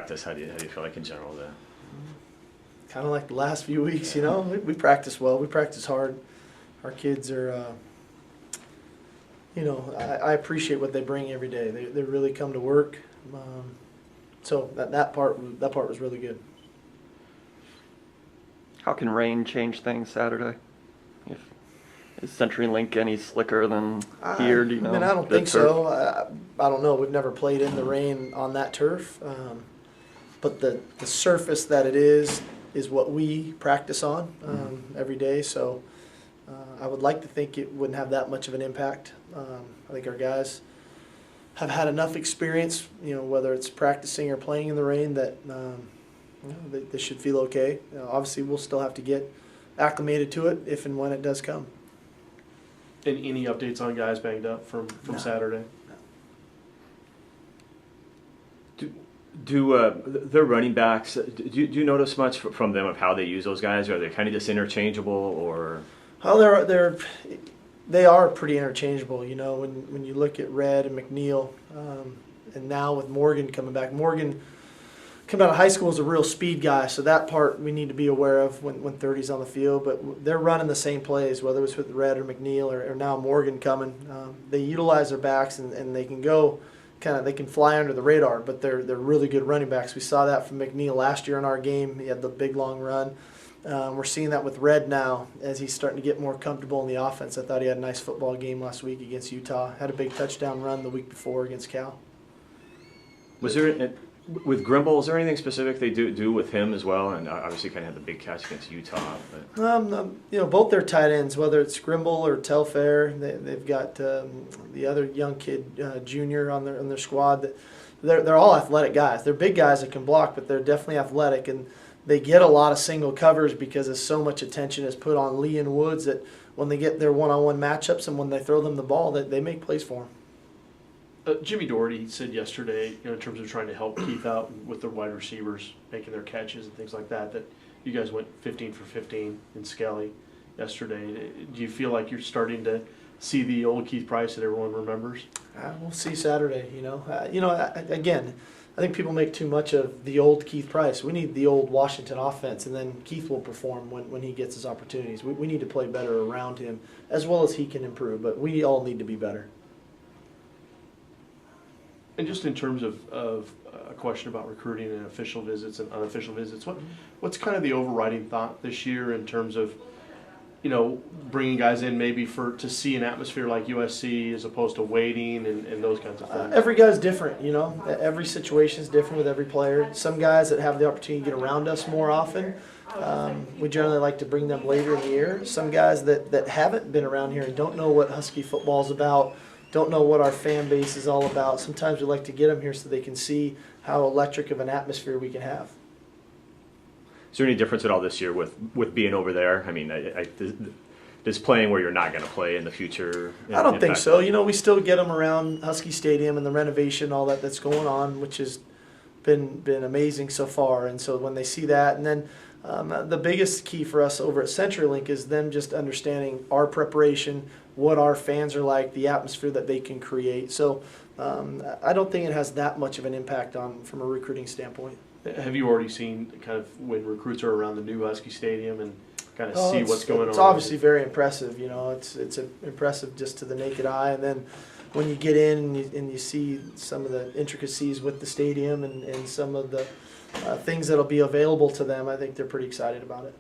practice? How do you feel like in general? Kind of like the last few weeks, we practice well. We practice hard. Our kids are, I appreciate what they bring every day. They really come to work. So that part was really good. How can rain change things Saturday? Is CenturyLink any slicker than here? Do you know? I don't think so. I don't know. We've never played in the rain on that turf. But the surface that it is what we practice on every day. So I would like to think it wouldn't have that much of an impact. I think our guys have had enough experience, whether it's practicing or playing in the rain, that they should feel okay. Obviously, we'll still have to get acclimated to it if and when it does come. And any updates on guys banged up from No. Saturday? Do their running backs? Do you notice much from them of how they use those guys? Are they kind of just interchangeable, or? Well, they are pretty interchangeable. When you look at Red and McNeil, and now with Morgan coming back, Morgan coming out of high school is a real speed guy, so that part we need to be aware of when 30's on the field. But they're running the same plays, whether it's with Red or McNeil or now Morgan coming. They utilize their backs and they can go they can fly under the radar, but they're really good running backs. We saw that from McNeil last year in our game. He had the big long run. We're seeing that with Red now as he's starting to get more comfortable in the offense. I thought he had a nice football game last week against Utah. Had a big touchdown run the week before against Cal. Was there with Grimble? Is there anything specific they do with him as well? And obviously, kind of had the big catch against Utah. But. Both their tight ends, whether it's Grimble or Telfair, they've got the other young kid, Junior, on their squad. That they're all athletic guys. They're big guys that can block, but they're definitely athletic, and they get a lot of single covers because of so much attention is put on Lee and Woods that when they get their one-on-one matchups and when they throw them the ball, that they make plays for them. Jimmy Doherty said yesterday, in terms of trying to help Keith out with the wide receivers making their catches and things like that, that you guys went 15 for 15 in Skelly yesterday. Do you feel like you're starting to see the old Keith Price that everyone remembers? We'll see Saturday. Again, I think people make too much of the old Keith Price. We need the old Washington offense, and then Keith will perform when he gets his opportunities. We need to play better around him as well as he can improve, but we all need to be better. And just in terms of a question about recruiting and official visits and unofficial visits, what's kind of the overriding thought this year in terms of, bringing guys in maybe to see an atmosphere like USC as opposed to waiting and those kinds of things? Every guy's different, Every situation is different with every player. Some guys that have the opportunity to get around us more often, we generally like to bring them later in the year. Some guys that haven't been around here and don't know what Husky football is about, don't know what our fan base is all about. Sometimes we like to get them here so they can see how electric of an atmosphere we can have. Is there any difference at all this year with being over there? I mean, does playing where you're not going to play in the future? I don't think so. We still get them around Husky Stadium and the renovation, all that's going on, which has been amazing so far. And so when they see that, and then the biggest key for us over at CenturyLink is them just understanding our preparation, what our fans are like, the atmosphere that they can create. So I don't think it has that much of an impact from a recruiting standpoint. Have you already seen kind of when recruits are around the new Husky Stadium and kind of see what's going on? It's obviously very impressive. It's impressive just to the naked eye, and then when you get in and you see some of the intricacies with the stadium and some of the things that'll be available to them, I think they're pretty excited about it.